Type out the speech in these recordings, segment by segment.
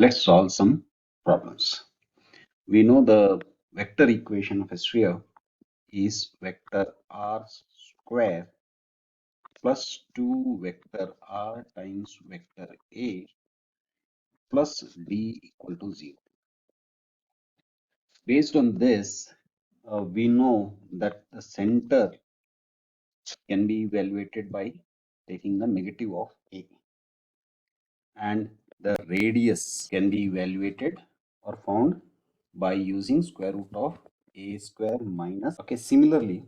Let's solve some problems. We know the vector equation of a sphere is vector r square plus 2 vector r times vector a plus b equal to 0. Based on this, we know that the center can be evaluated by taking the negative of a, and the radius can be evaluated or found by using square root of a square minus. Okay, similarly,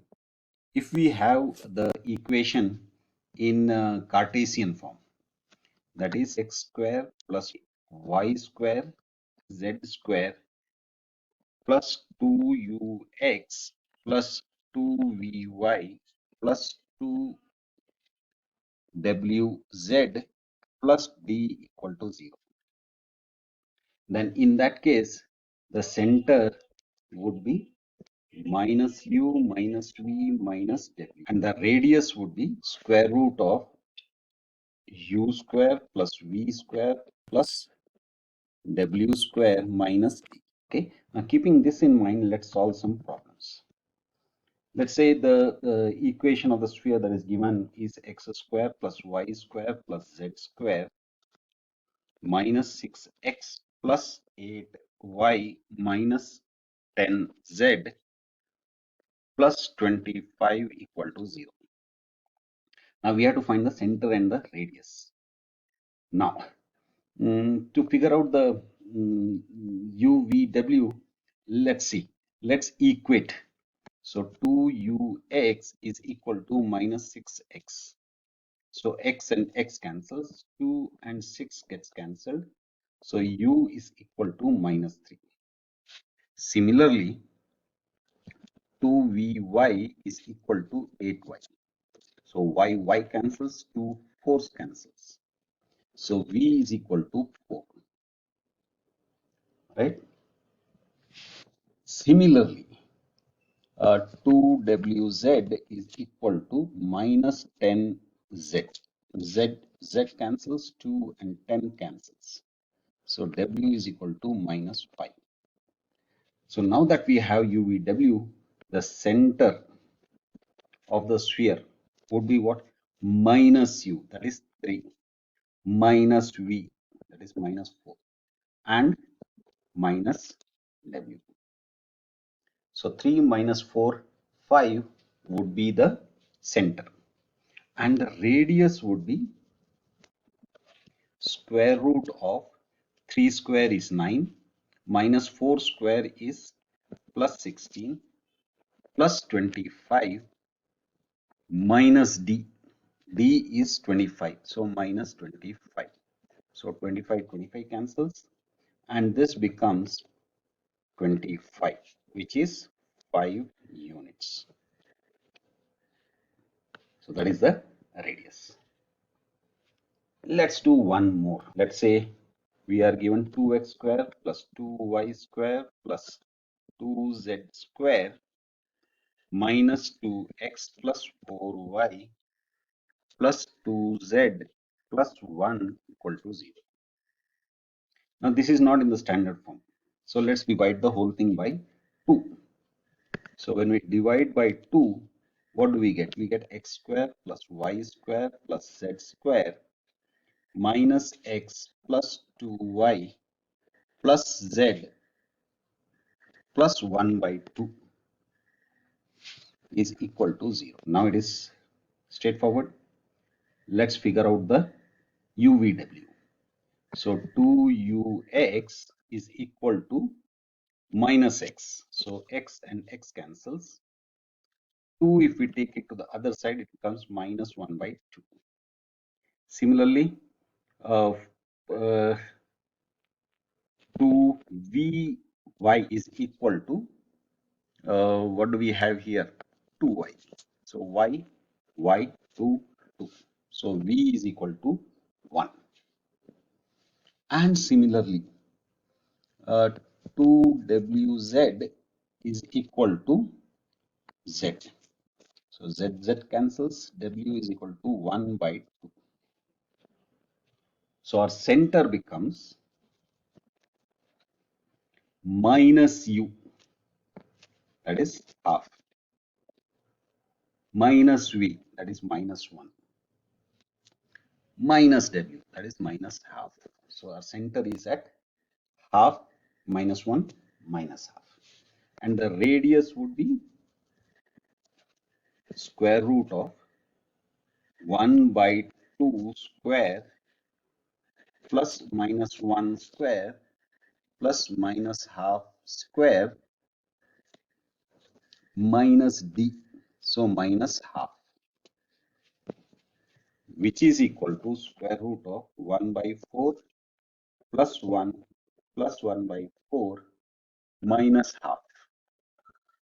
if we have the equation in Cartesian form, that is x square plus y square z square plus 2ux plus 2vy plus 2wz plus d equal to 0. Then in that case, the center would be minus u minus v minus w, and the radius would be square root of u square plus v square plus w square minus d. Okay, now keeping this in mind, let's solve some problems. Let's say the equation of the sphere that is given is x square plus y square plus z square minus 6x plus 8y minus 10z plus 25 equal to 0. Now we have to find the center and the radius. Now, to figure out the u, v, w, let's see. Let's equate. So 2ux is equal to minus 6x. So x and x cancels. 2 and 6 gets cancelled. So u is equal to minus 3. Similarly, 2vy is equal to 8y. So y cancels, 2 4 cancels. So v is equal to 4, right? Similarly, 2wz is equal to minus 10z. Z cancels, 2 and 10 cancels. So w is equal to minus 5. So now that we have UVW, the center of the sphere would be what? Minus u, that is 3, minus v, that is minus 4, and minus w. So 3 minus 4, 5 would be the center. And the radius would be square root of 3 square is 9, minus 4 square is plus 16, plus 25, minus d. D is 25, so minus 25. So 25 cancels, and this becomes 25, which is 5 units. So that is the radius. Let's do one more. Let's say we are given 2x square plus 2y square plus 2z square minus 2x plus 4y plus 2z plus 1 equal to 0. Now this is not in the standard form. So let's divide the whole thing by 2. So when we divide by 2, what do we get? We get x square plus y square plus z square minus x plus 2y plus z plus 1 by 2 is equal to 0. Now it is straightforward. Let's figure out the UVW. So 2ux is equal to minus x. So x and x cancels. 2, if we take it to the other side, it becomes minus 1 by 2. Similarly, uh, 2vy is equal to, what do we have here? 2y. So y, 2, 2. So v is equal to 1. And similarly, 2wz is equal to z. So z cancels, w is equal to 1 by 2. So our center becomes minus u, that is half, minus v, that is minus 1, minus w, that is minus half. So our center is at half, minus 1, minus half. And the radius would be square root of 1 by 2 square plus minus 1 square plus minus half square minus d. So minus half, which is equal to square root of 1 by 4 plus 1 plus 1 by 4 minus half.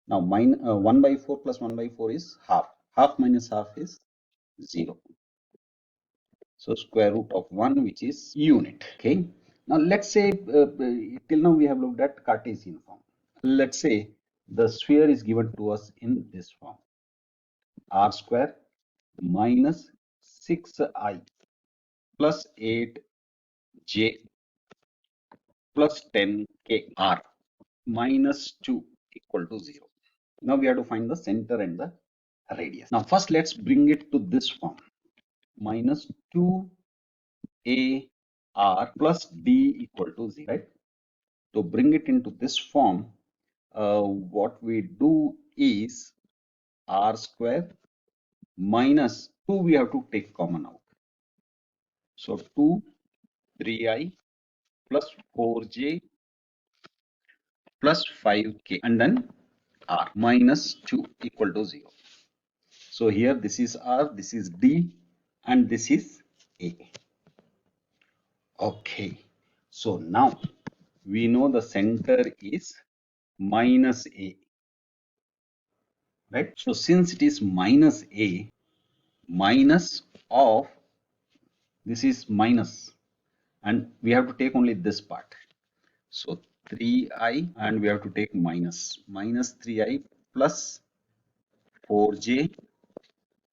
Now 1 by 4 plus 1 by 4 is half. Half minus half is 0. So square root of 1, which is unit. Okay. Now let's say till now we have looked at Cartesian form. Let's say the sphere is given to us in this form: r square minus 6i plus 8j plus 10kr minus 2 equal to 0. Now we have to find the center and the radius. Now first let's bring it to this form: minus 2ar plus d equal to 0, right? To bring it into this form, what we do is r square minus 2 we have to take common out. So 2, 3i plus 4j plus 5k and then r minus 2 equal to 0. So here this is r, this is d, and this is a. Okay. So now we know the center is minus a, right? So since it is minus a, minus of this is minus, and we have to take only this part. So 3i, and we have to take minus 3i plus 4j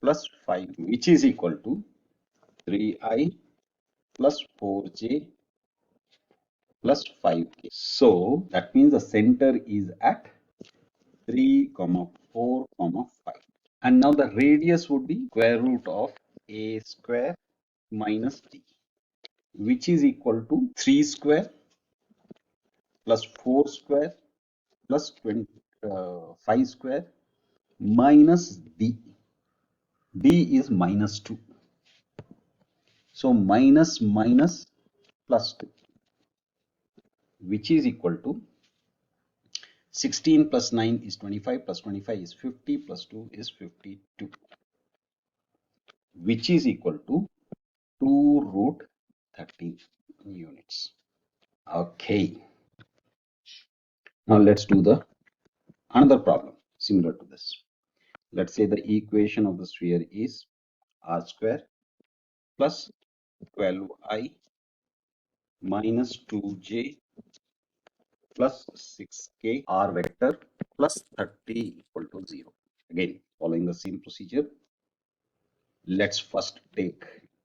plus 5, which is equal to 3i plus 4j plus 5k. So that means the center is at 3, 4, 5. And now the radius would be square root of a square minus d, which is equal to 3 square plus 4 square plus 5 square minus d. D is minus 2. So minus minus plus 2, which is equal to 16 plus 9 is 25 plus 25 is 50 plus 2 is 52, which is equal to 2 root 30 units. Okay. Now let's do the another problem similar to this. Let's say the equation of the sphere is r square plus 12i minus 2j plus 6k r vector plus 30 equal to 0. Again, following the same procedure, let's first take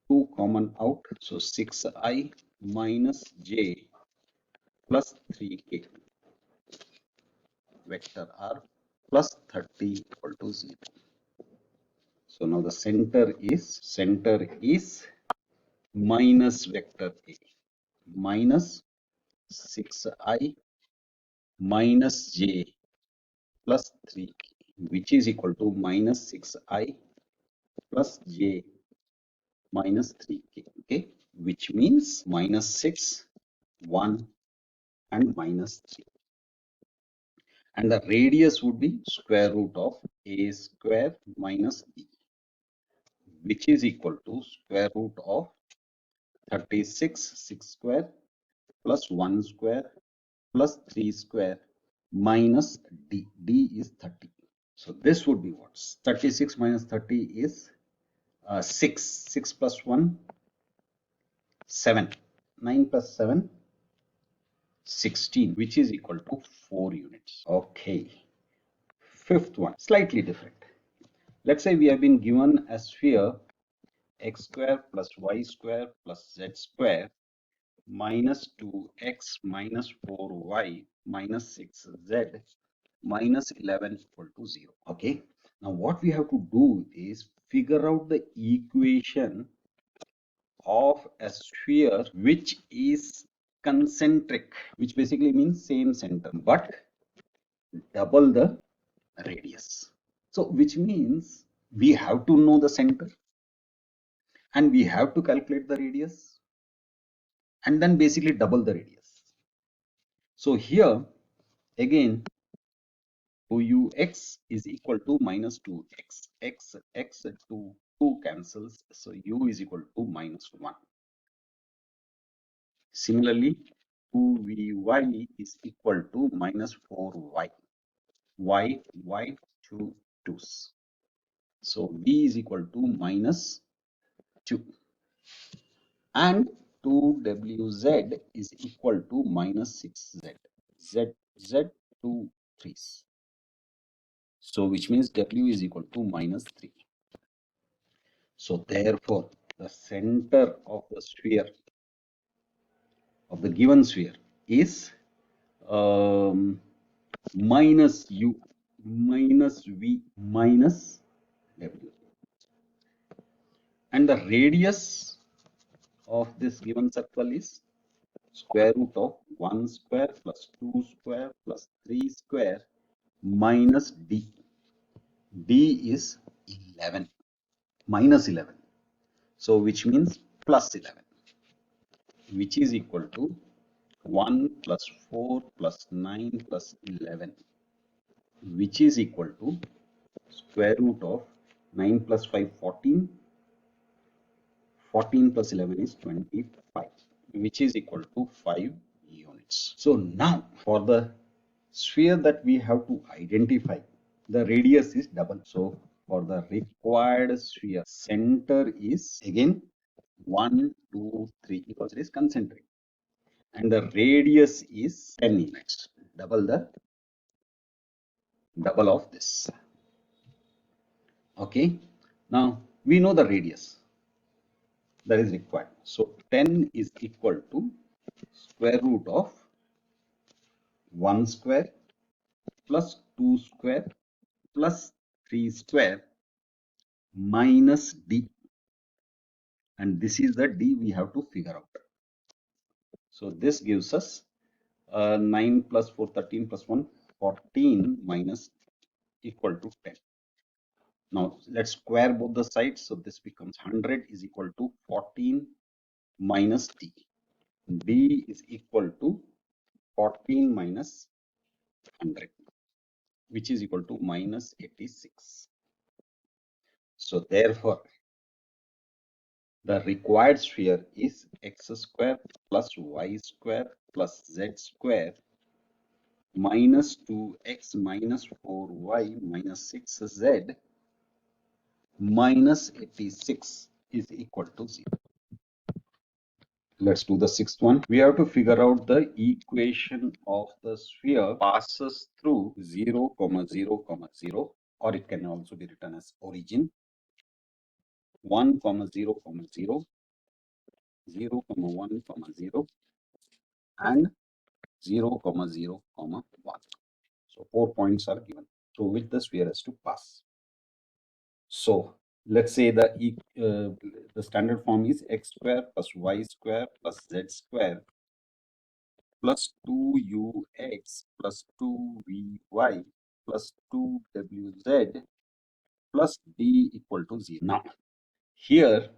2 common out. So 6i minus j plus 3k vector r plus 30 equal to 0. So now the center is minus vector a minus 6i minus j plus 3k, which is equal to minus 6i plus j minus 3k. Okay, which means minus 6, 1, and minus 3. And the radius would be square root of a square minus b, which is equal to square root of 36 6 square plus 1 square plus 3 square minus d. D is 30. So this would be what? 36 minus 30 is 6. 6 plus 1, 7. 9 plus 7, 16, which is equal to 4 units. Okay. Fifth one, slightly different. Let's say we have been given a sphere x square plus y square plus z square minus 2x minus 4y minus 6z minus 11 equal to 0. Okay. Now what we have to do is figure out the equation of a sphere which is concentric, which basically means same center, but double the radius. So which means we have to know the center and we have to calculate the radius and then basically double the radius. So here again 2ux is equal to minus 2x, x 2 cancels, so u is equal to minus 1. Similarly 2vy is equal to minus 4y, y 2 2's. So v is equal to minus 2 and 2wz is equal to minus 6z, z 2 3's. So which means w is equal to minus 3. So therefore the center of the sphere, of the given sphere, is minus u minus v minus w, and the radius of this given circle is square root of 1 square plus 2 square plus 3 square minus d. D is 11, minus 11. So which means plus 11, which is equal to 1 plus 4 plus 9 plus 11, which is equal to square root of 9 plus 5 14, 14 plus 11 is 25, which is equal to 5 units. So now for the sphere that we have to identify, the radius is double. So for the required sphere, center is again 1 2 3 because it is concentric, and the radius is 10 units, double of this. Okay, now we know the radius that is required. So 10 is equal to square root of 1 square plus 2 square plus 3 square minus d, and this is the d we have to figure out. So this gives us 9 plus 4 13 plus 1 14 minus equal to 10. Now let's square both the sides, so this becomes 100 is equal to 14 minus d. D is equal to 14 minus 100, which is equal to minus 86. So therefore the required sphere is x square plus y square plus z square minus 2x minus 4y minus 6z minus 86 is equal to 0. Let's do the sixth one. We have to figure out the equation of the sphere passes through 0, 0, 0, or it can also be written as origin, 1, 0, 0, 0, 1, 0, and 0, 0, 1. So 4 points are given through which the sphere has to pass. So let's say the standard form is x square plus y square plus z square plus 2ux plus 2vy plus 2wz plus d equal to 0. Now here,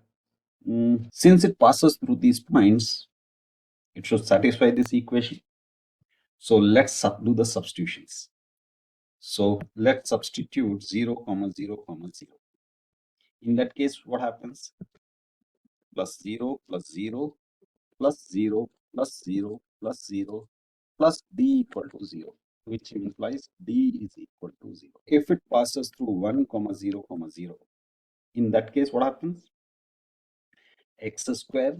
since it passes through these points, it should satisfy this equation. So let's do the substitutions. So let's substitute 0, 0, 0. In that case, what happens? Plus 0 plus 0 plus 0 plus 0 plus 0 plus d equal to 0, which implies d is equal to 0. If it passes through 1, 0, 0, in that case, what happens? X square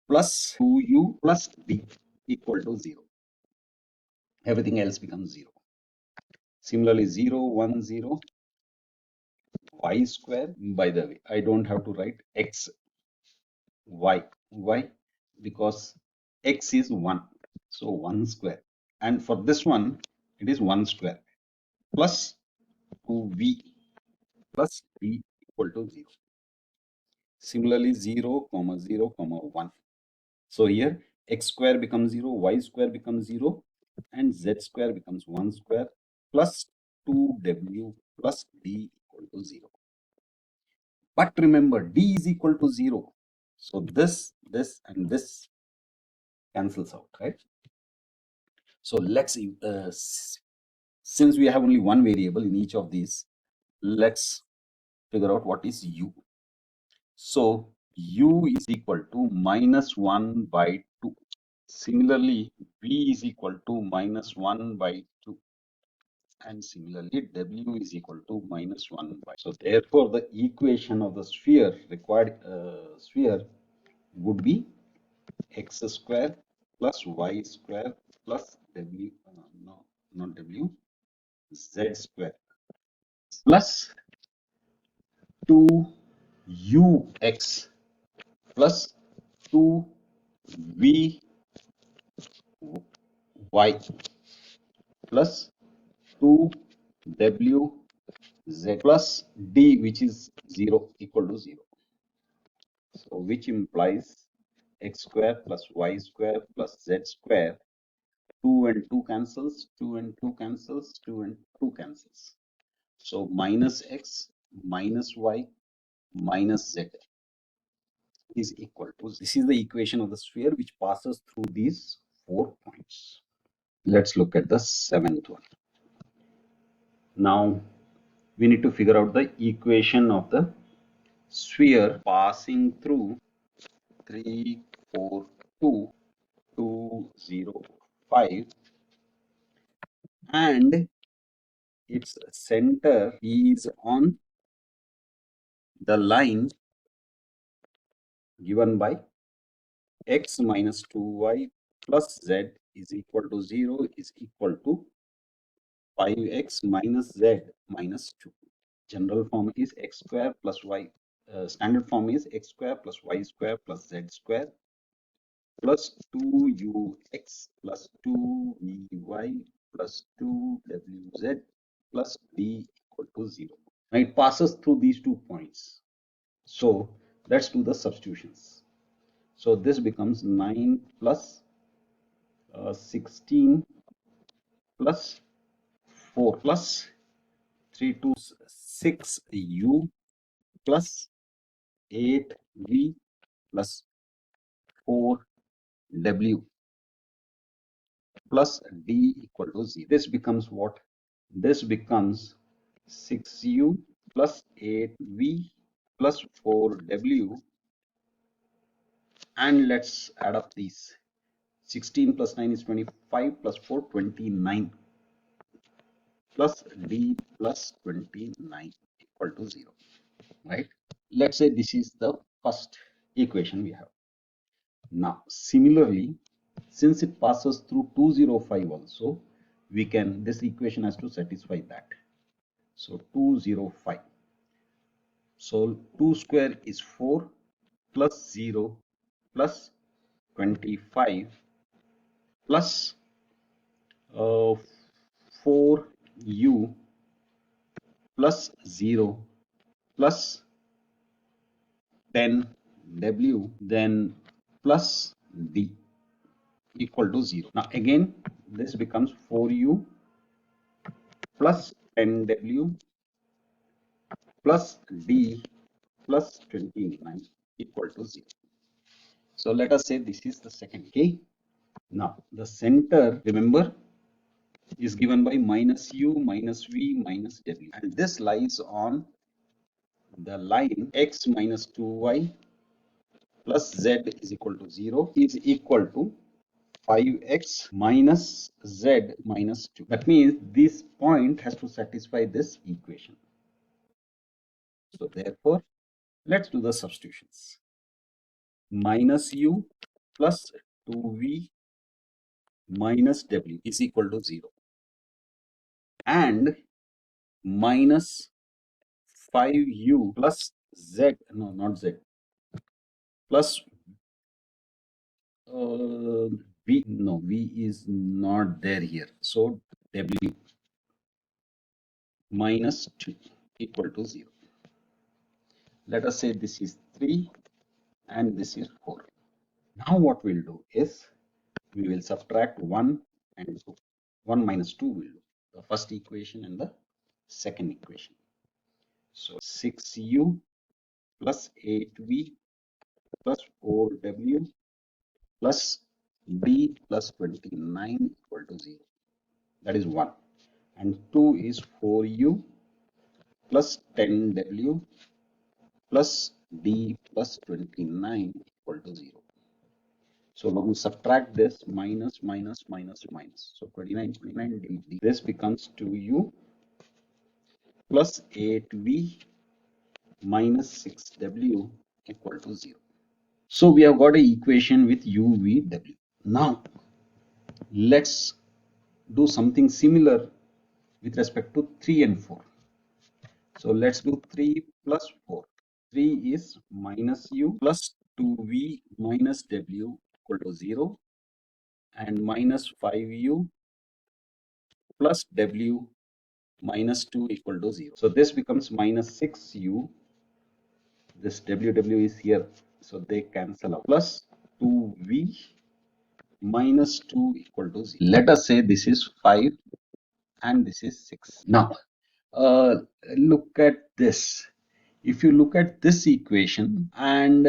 plus 2u plus d equal to 0. Everything else becomes 0. Similarly, 0, 1, 0, y square. By the way, I don't have to write x, y. Why? because x is 1. So 1 square. And for this one, it is 1 square plus 2v plus d equal to 0. Similarly, 0, comma 0, comma 1. So here x square becomes 0, y square becomes 0, and z square becomes 1 square plus 2w plus d equal to 0. But remember, d is equal to 0. So this, and this cancels out, right? So let's, since we have only one variable in each of these, let's figure out what is u. So u is equal to minus 1 by 2. Similarly, v is equal to minus 1 by 2. And similarly, w is equal to minus 1 by. So therefore, the equation of the sphere, required sphere, would be x square plus y square plus w, no, not w, z square plus 2ux plus 2vy plus 2wz plus d, which is 0, equal to 0. So which implies x square plus y square plus z square. 2 and 2 cancels, 2 and 2 cancels, 2 and 2 cancels. So minus x minus y minus z is equal to, this is the equation of the sphere which passes through these 4 points. Let's look at the 7th one. Now we need to figure out the equation of the sphere passing through 3, 4, 2, 2, 0, 5, and its center is on the line given by x minus 2y plus z is equal to 0 is equal to 5x minus z minus 2. General form is x square plus y. Standard form is x square plus y square plus z square plus 2ux plus 2vy plus 2wz plus d equal to 0. Now it passes through these 2 points. So let's do the substitutions. So this becomes 9 plus 16 plus 4 plus 3 to 6 u plus 8v plus 4w plus d equal to 0. This becomes what? This becomes 6u plus 8v plus 4w, and let's add up these. 16 plus 9 is 25 plus 4, 29 plus d plus 29 equal to 0, right? Let's say this is the first equation we have. Now similarly, since it passes through 205 also, we can, this equation has to satisfy that. So 205, so 2 square is 4 plus 0 plus 25 plus 4u plus 0 plus 10w, then plus d equal to 0. Now again, this becomes 4u plus 10w plus d plus 29 equal to 0. So let us say this is the second. Okay. Now the center, remember, is given by minus u minus v minus w, and this lies on the line x minus 2y plus z is equal to 0 is equal to 5x minus z minus 2. That means this point has to satisfy this equation. So therefore, let's do the substitutions. Minus u plus 2v minus w is equal to 0, and minus 5u plus z, no, not z, plus V is not there here. So W minus 2 equal to 0. Let us say this is 3 and this is 4. Now what we'll do is we will subtract 1 and 2. 1 minus 2 will do the first equation and the second equation. So 6u plus 8v plus 4w plus b plus 29 equal to 0. That is 1. And 2 is 4u plus 10w plus d plus 29 equal to 0. So when we subtract this, minus, minus, minus, minus. So 29, 29, d. This becomes 2u plus 8v minus 6w equal to 0. So we have got an equation with u, v, w. Now let's do something similar with respect to 3 and 4. So let's do 3 plus 4. 3 is minus u plus 2v minus w equal to 0 and minus 5u plus w minus 2 equal to 0. So this becomes minus 6u. This w is here, so they cancel out. Plus 2v minus 2 equal to 0. Let us say this is 5 and this is 6. Now, look at this. If you look at this equation and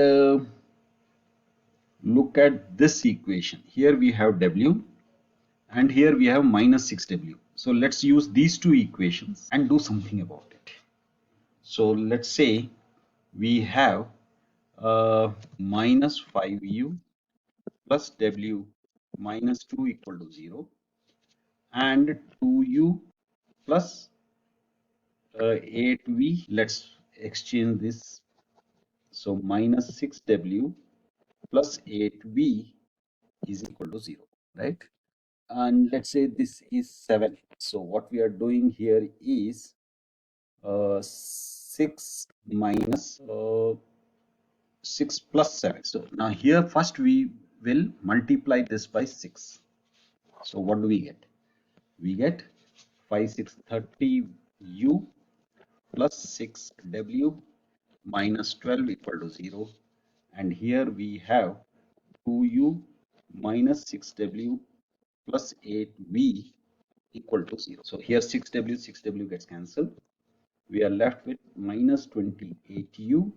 look at this equation, here we have w and here we have minus 6w. So let's use these two equations and do something about it. So let's say we have minus 5u plus w minus 2 equal to 0 and 2u plus 8v. Let's exchange this. So minus 6w plus 8v is equal to 0, right? And let's say this is 7. So what we are doing here is 6 minus 6 plus 7. So now here first we will multiply this by 6. So what do we get? We get 5 6 30 u plus 6w minus 12 equal to 0. And here we have 2u minus 6w plus 8v equal to 0. So here 6w gets cancelled. We are left with minus 28u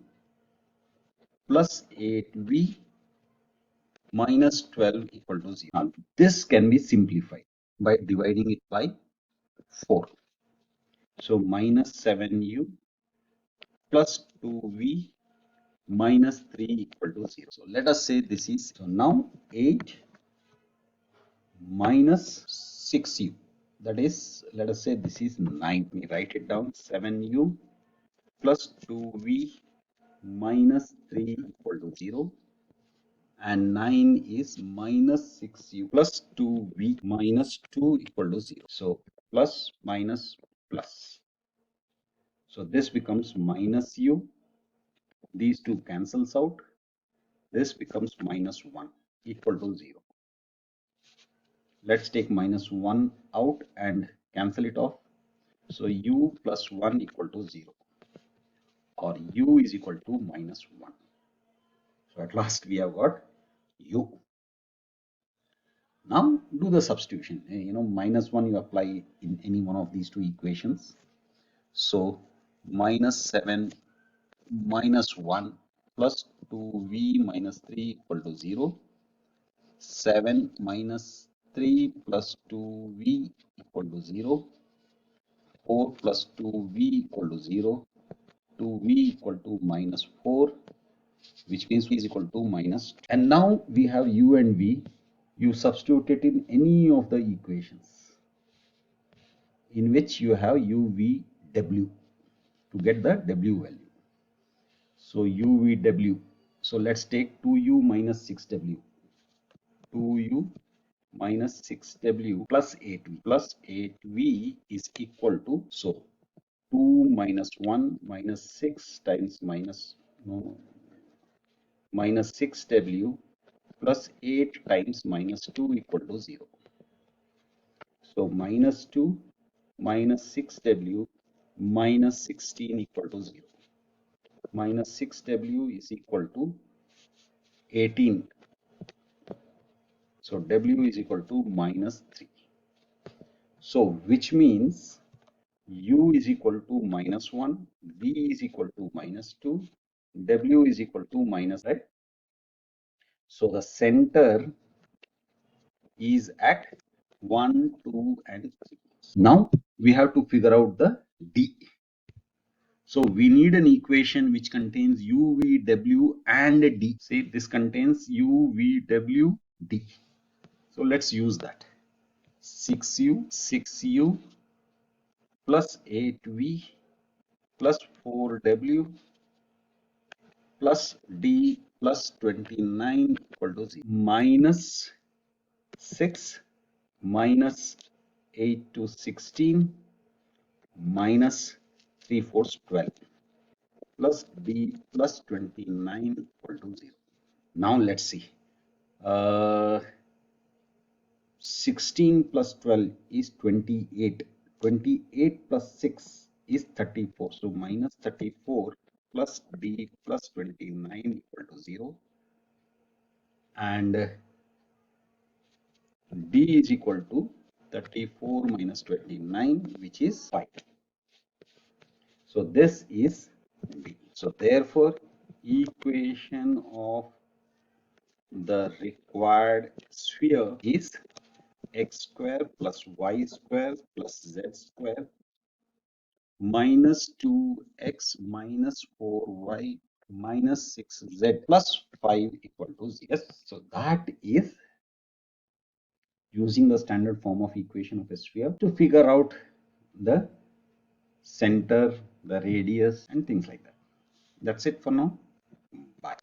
plus 8v minus 12 equal to 0. Now this can be simplified by dividing it by 4. So minus 7u plus 2v minus 3 equal to 0. So let us say this is, so now 8 minus 6u, that is, let us say this is 9. We write it down, 7u plus 2v minus 3 equal to 0 and 9 is minus 6u plus 2v minus 2 equal to 0. So plus minus plus. So this becomes minus u. These two cancels out. This becomes minus 1 equal to 0. Let's take minus 1 out and cancel it off. So u plus 1 equal to 0 or u is equal to minus 1. So at last we have got u. Now do the substitution. Minus 1 you apply in any one of these two equations. So minus 7 minus 1 plus 2v minus 3 equal to 0. 7 minus 3 plus 2v equal to 0. 4 plus 2v equal to 0. 2v equal to minus 4, which means v is equal to minus 2. And now we have u and v. You substitute it in any of the equations in which you have u, v, w to get the w value. So u, v, w. So let's take 2u minus 6w. 2u minus 6w plus 8v is equal to, so 2 minus 1 minus 6 times minus 6w plus 8 times minus 2 equal to 0. So minus 2 minus 6w minus 16 equal to 0. Minus 6w is equal to 18. So w is equal to minus 3. So which means u is equal to minus 1, v is equal to minus 2, w is equal to minus, right? So the center is at 1, 2 and 3. Now we have to figure out the d. So we need an equation which contains u, v, w and d. Say this contains u, v, w, d. So let's use that. 6u plus 8v plus 4w plus d plus 29 equal to 0. Minus 6 minus 8 to 16 minus 3 fourths 12 plus d plus 29 equal to 0. Now let's see. 16 plus 12 is 28. 28 plus 6 is 34. So minus 34 plus d plus 29 equal to 0. And d is equal to 34 minus 29, which is 5. So this is d. So therefore, equation of the required sphere is x square plus y square plus z square minus 2x minus 4y minus 6z plus 5 equal to 0. Yes, so that is using the standard form of equation of a sphere to figure out the center, the radius and things like that. That's it for now. Bye.